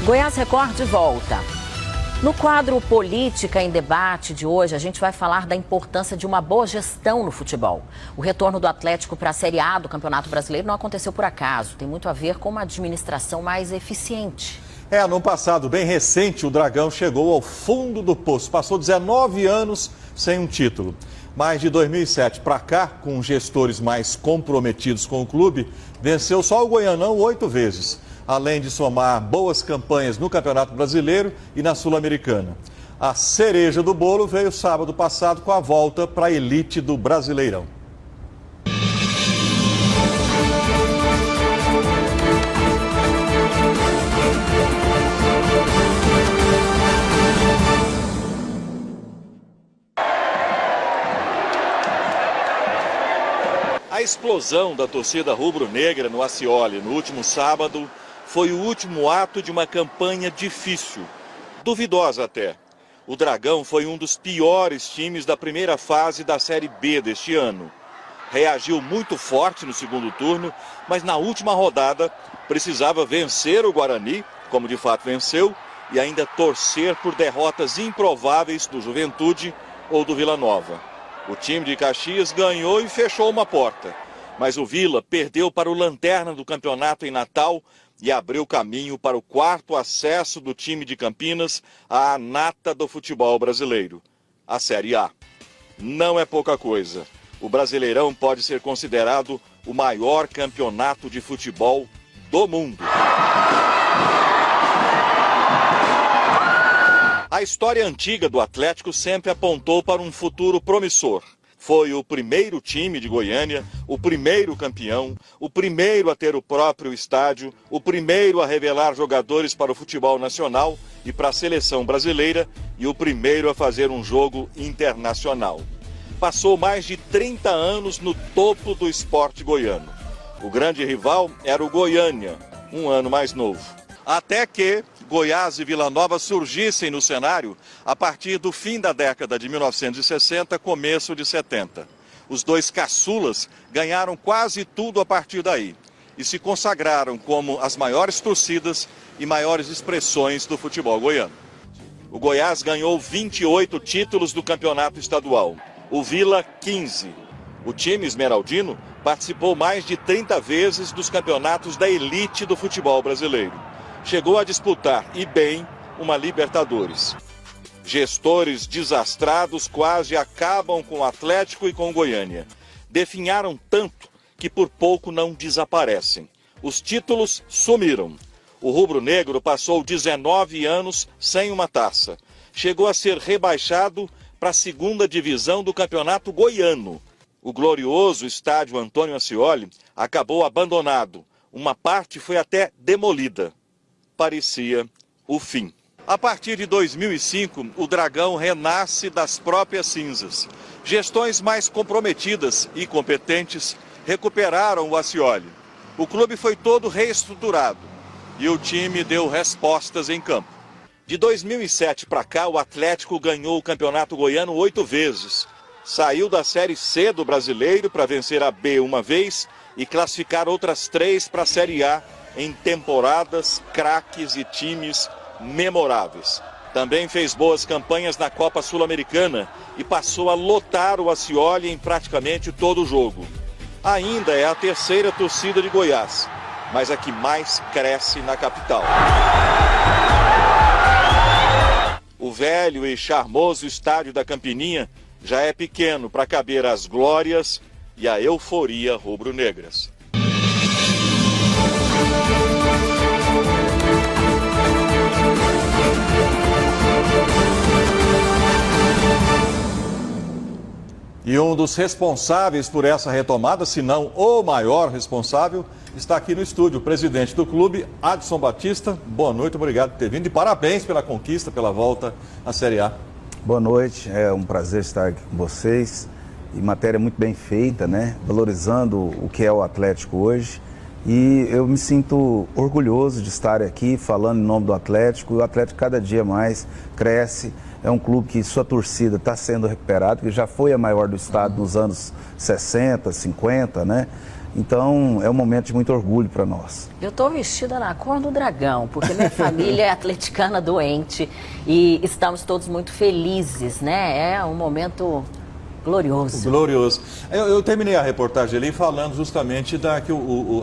Goiás Record de volta. No quadro Política em Debate de hoje, a gente vai falar da importância de uma boa gestão no futebol. O retorno do Atlético para a Série A do Campeonato Brasileiro não aconteceu por acaso. Tem muito a ver com uma administração mais eficiente. No passado bem recente, o Dragão chegou ao fundo do poço. Passou 19 anos sem um título. Mas de 2007 para cá, com gestores mais comprometidos com o clube, venceu só o Goianão 8 vezes. Além de somar boas campanhas no Campeonato Brasileiro e na Sul-Americana. A cereja do bolo veio sábado passado com a volta para a elite do Brasileirão. A explosão da torcida rubro-negra no Acioli no último sábado foi o último ato de uma campanha difícil, duvidosa até. O Dragão foi um dos piores times da primeira fase da Série B deste ano. Reagiu muito forte no segundo turno, mas na última rodada precisava vencer o Guarani, como de fato venceu, e ainda torcer por derrotas improváveis do Juventude ou do Vila Nova. O time de Caxias ganhou e fechou uma porta, mas o Vila perdeu para o lanterna do campeonato em Natal e abriu caminho para o quarto acesso do time de Campinas à nata do futebol brasileiro, a Série A. Não é pouca coisa. O Brasileirão pode ser considerado o maior campeonato de futebol do mundo. A história antiga do Atlético sempre apontou para um futuro promissor. Foi o primeiro time de Goiânia, o primeiro campeão, o primeiro a ter o próprio estádio, o primeiro a revelar jogadores para o futebol nacional e para a seleção brasileira e o primeiro a fazer um jogo internacional. Passou mais de 30 anos no topo do esporte goiano. O grande rival era o Goiânia, um ano mais novo. Até que Goiás e Vila Nova surgissem no cenário a partir do fim da década de 1960, começo de 70. Os dois caçulas ganharam quase tudo a partir daí e se consagraram como as maiores torcidas e maiores expressões do futebol goiano. O Goiás ganhou 28 títulos do campeonato estadual, o Vila 15. O time esmeraldino participou mais de 30 vezes dos campeonatos da elite do futebol brasileiro. Chegou a disputar, e bem, uma Libertadores. Gestores desastrados quase acabam com o Atlético e com o Goiânia. Definharam tanto que por pouco não desaparecem. Os títulos sumiram. O rubro-negro passou 19 anos sem uma taça. Chegou a ser rebaixado para a segunda divisão do campeonato goiano. O glorioso estádio Antônio Ascioli acabou abandonado. Uma parte foi até demolida. Parecia o fim. A partir de 2005, o Dragão renasce das próprias cinzas. Gestões mais comprometidas e competentes recuperaram o Ascioli. O clube foi todo reestruturado e o time deu respostas em campo. De 2007 para cá, o Atlético ganhou o Campeonato Goiano 8 vezes. Saiu da Série C do Brasileiro para vencer a B uma vez e classificar outras 3 para a Série A em temporadas, craques e times memoráveis. Também fez boas campanhas na Copa Sul-Americana e passou a lotar o Ascioli em praticamente todo o jogo. Ainda é a terceira torcida de Goiás, mas a que mais cresce na capital. O velho e charmoso estádio da Campininha já é pequeno para caber as glórias e a euforia rubro-negras. E um dos responsáveis por essa retomada, se não o maior responsável, está aqui no estúdio, o presidente do clube, Adson Batista. Boa noite, obrigado por ter vindo e parabéns pela conquista, pela volta à Série A. Boa noite, é um prazer estar aqui com vocês. E matéria muito bem feita, né? Valorizando o que é o Atlético hoje. E eu me sinto orgulhoso de estar aqui falando em nome do Atlético. O Atlético cada dia mais cresce. É um clube que sua torcida está sendo recuperada, que já foi a maior do estado nos anos 60, 50, né? Então, é um momento de muito orgulho para nós. Eu estou vestida na cor do dragão, porque minha família é atleticana doente e estamos todos muito felizes, né? É um momento glorioso. Glorioso. Eu terminei a reportagem ali falando justamente que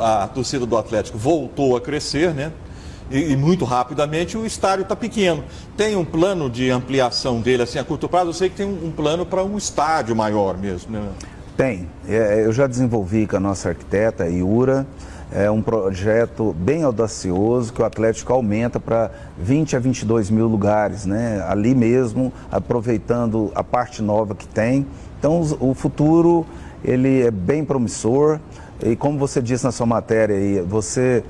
a torcida do Atlético voltou a crescer, né? E muito rapidamente o estádio está pequeno. Tem um plano de ampliação dele, assim, a curto prazo? Eu sei que tem um plano para um estádio maior mesmo, né? Tem. Eu já desenvolvi com a nossa arquiteta, a Iura, um projeto bem audacioso que o Atlético aumenta para 20 a 22 mil lugares, né? Ali mesmo, aproveitando a parte nova que tem. Então, o futuro, ele é bem promissor. E como você disse na sua matéria aí, você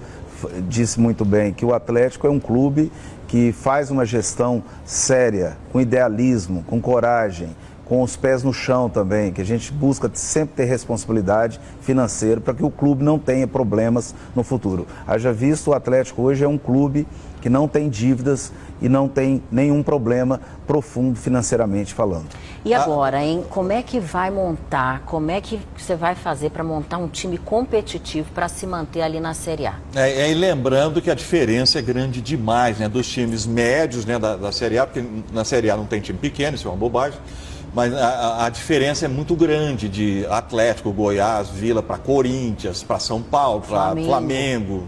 disse muito bem que o Atlético é um clube que faz uma gestão séria, com idealismo, com coragem, com os pés no chão também, que a gente busca sempre ter responsabilidade financeira para que o clube não tenha problemas no futuro. Haja visto, o Atlético hoje é um clube que não tem dívidas e não tem nenhum problema profundo financeiramente falando. E agora, hein? Como é que vai montar, como é que você vai fazer para montar um time competitivo para se manter ali na Série A? E lembrando que a diferença é grande demais, né, dos times médios, né, da Série A, porque na Série A não tem time pequeno, isso é uma bobagem. Mas a diferença é muito grande de Atlético, Goiás, Vila para Corinthians, para São Paulo, para Flamengo.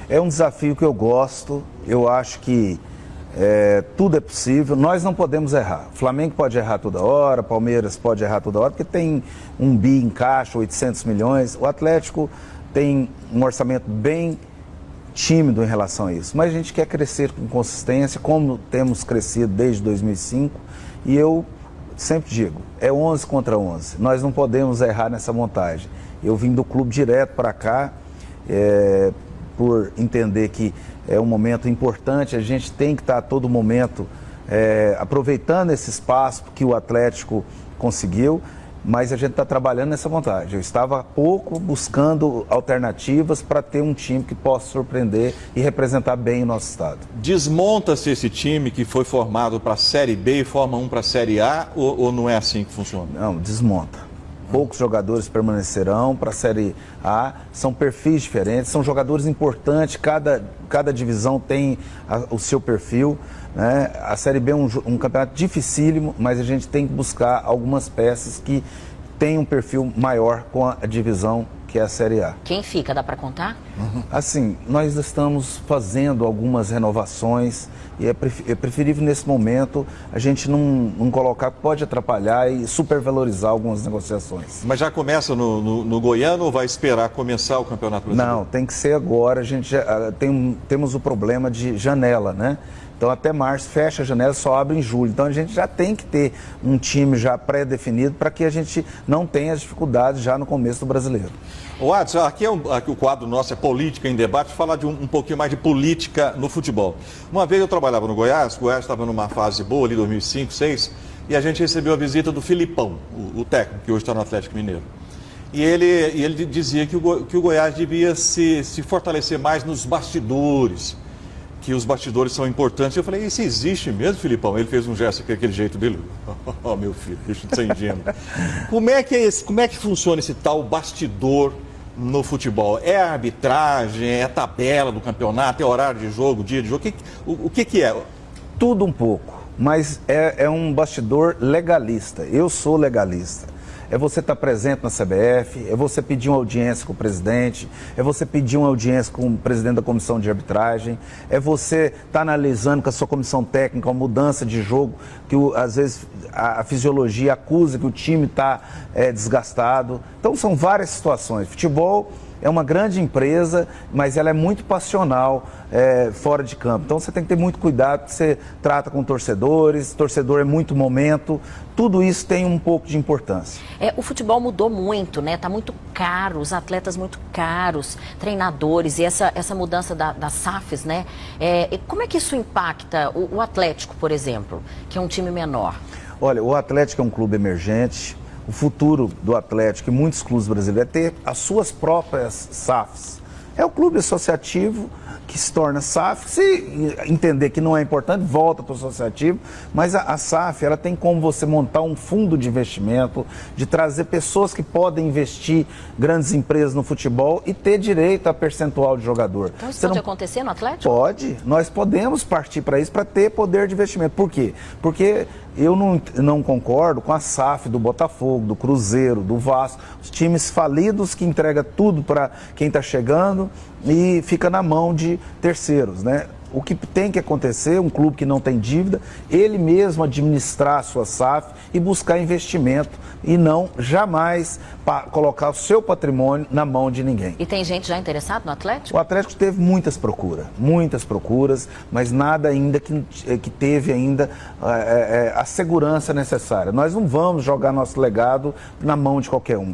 É um desafio que eu gosto, eu acho que tudo é possível, nós não podemos errar. O Flamengo pode errar toda hora, Palmeiras pode errar toda hora, porque tem um bi em caixa, 800 milhões. O Atlético tem um orçamento bem tímido em relação a isso, mas a gente quer crescer com consistência, como temos crescido desde 2005, e eu sempre digo, é 11 contra 11, nós não podemos errar nessa montagem. Eu vim do clube direto para cá, por entender que é um momento importante, a gente tem que estar a todo momento aproveitando esse espaço que o Atlético conseguiu, mas a gente está trabalhando nessa montagem. Eu estava há pouco buscando alternativas para ter um time que possa surpreender e representar bem o nosso estado. Desmonta-se esse time que foi formado para a Série B e forma um para a Série A, ou não é assim que funciona? Não, desmonta. Poucos jogadores permanecerão para a Série A, são perfis diferentes, são jogadores importantes, cada divisão tem o seu perfil, né? A Série B é um campeonato dificílimo, mas a gente tem que buscar algumas peças que têm um perfil maior com a divisão que é a Série A. Quem fica, dá para contar? Assim, nós estamos fazendo algumas renovações e é preferível nesse momento a gente não colocar, pode atrapalhar e supervalorizar algumas negociações. Mas já começa no Goiano ou vai esperar começar o Campeonato Brasileiro? Não, tem que ser agora. A gente temos o problema de janela, né? Então até março fecha a janela, só abre em julho. Então a gente já tem que ter um time já pré-definido para que a gente não tenha as dificuldades já no começo do Brasileiro. Watson, aqui o quadro nosso é Política em Debate, falar de um pouquinho mais de política no futebol. Uma vez eu trabalhava no Goiás, o Goiás estava numa fase boa ali, 2005, 2006, e a gente recebeu a visita do Filipão, o técnico que hoje está no Atlético Mineiro. E ele dizia que o Goiás devia se fortalecer mais nos bastidores, que os bastidores são importantes. Eu falei, isso existe mesmo, Filipão? Ele fez um gesto aquele jeito dele. Oh, meu filho, deixa de ser ingênuo. Como é que funciona esse tal bastidor no futebol? É a arbitragem, é a tabela do campeonato, é horário de jogo, dia de jogo? O que é? Tudo um pouco, mas é um bastidor legalista. Eu sou legalista. É você estar presente na CBF, é você pedir uma audiência com o presidente, é você pedir uma audiência com o presidente da comissão de arbitragem, é você estar analisando com a sua comissão técnica uma mudança de jogo, que às vezes a fisiologia acusa que o time está desgastado. Então são várias situações. Futebol é uma grande empresa, mas ela é muito passional fora de campo. Então você tem que ter muito cuidado, você trata com torcedores, torcedor é muito momento, tudo isso tem um pouco de importância. O futebol mudou muito, né? Tá muito caro, os atletas muito caros, treinadores e essa mudança das SAFs, né? Como é que isso impacta o Atlético, por exemplo, que é um time menor? Olha, o Atlético é um clube emergente. O futuro do Atlético e muitos clubes brasileiros é ter as suas próprias SAFs. É o clube associativo que se torna SAF. Se entender que não é importante, volta para o associativo, mas a SAF, ela tem como você montar um fundo de investimento, de trazer pessoas que podem investir, grandes empresas no futebol e ter direito a percentual de jogador. Então isso pode acontecer no Atlético? Pode, nós podemos partir para isso, para ter poder de investimento. Por quê? Porque eu não concordo com a SAF do Botafogo, do Cruzeiro, do Vasco, os times falidos que entregam tudo para quem está chegando e fica na mão de terceiros, né? O que tem que acontecer, um clube que não tem dívida, ele mesmo administrar a sua SAF e buscar investimento e não jamais colocar o seu patrimônio na mão de ninguém. E tem gente já interessada no Atlético? O Atlético teve muitas procuras, mas nada ainda que teve ainda a segurança necessária. Nós não vamos jogar nosso legado na mão de qualquer um.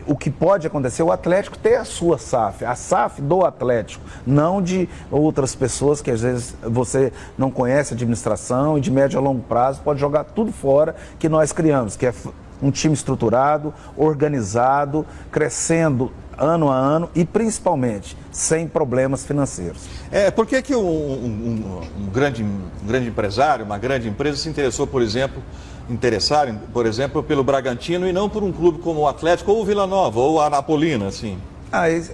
O que pode acontecer é o Atlético ter a sua SAF, a SAF do Atlético, não de outras pessoas que às vezes você não conhece a administração e de médio a longo prazo pode jogar tudo fora que nós criamos, que é um time estruturado, organizado, crescendo ano a ano e principalmente sem problemas financeiros. Por que um grande empresário, uma grande empresa se interessou, por exemplo, pelo Bragantino e não por um clube como o Atlético ou o Vila Nova ou a Anapolina, assim?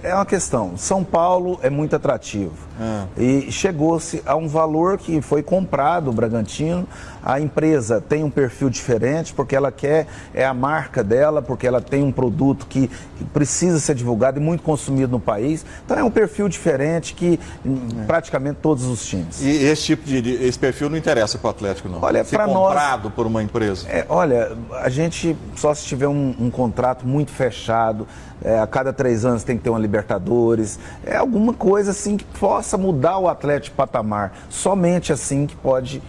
É uma questão. São Paulo é muito atrativo. E chegou-se a um valor que foi comprado o Bragantino. A empresa tem um perfil diferente porque ela quer, é a marca dela, porque ela tem um produto que precisa ser divulgado e muito consumido no país. Então é um perfil diferente que praticamente todos os times. E esse perfil não interessa para o Atlético, não? Olha, para nós, comprado por uma empresa. Olha, a gente só se tiver um contrato muito fechado, a cada 3 anos tem que ter uma Libertadores, alguma coisa assim que possa mudar o Atlético de patamar. Somente assim que pode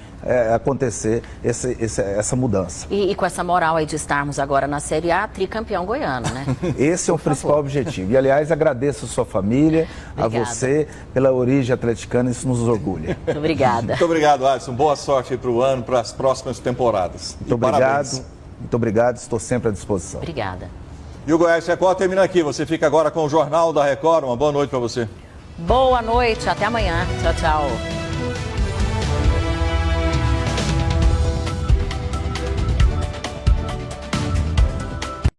acontecer essa mudança. E com essa moral aí de estarmos agora na Série A, tricampeão goiano, né? Esse é o principal objetivo. E, aliás, agradeço a sua família, Obrigada. A você, pela origem atleticana, isso nos orgulha. Muito obrigada. Muito obrigado, Alisson. Boa sorte aí para o ano, para as próximas temporadas. Muito obrigado. Muito obrigado, estou sempre à disposição. Obrigada. E o Goiás Record termina aqui. Você fica agora com o Jornal da Record. Uma boa noite para você. Boa noite, até amanhã. Tchau, tchau.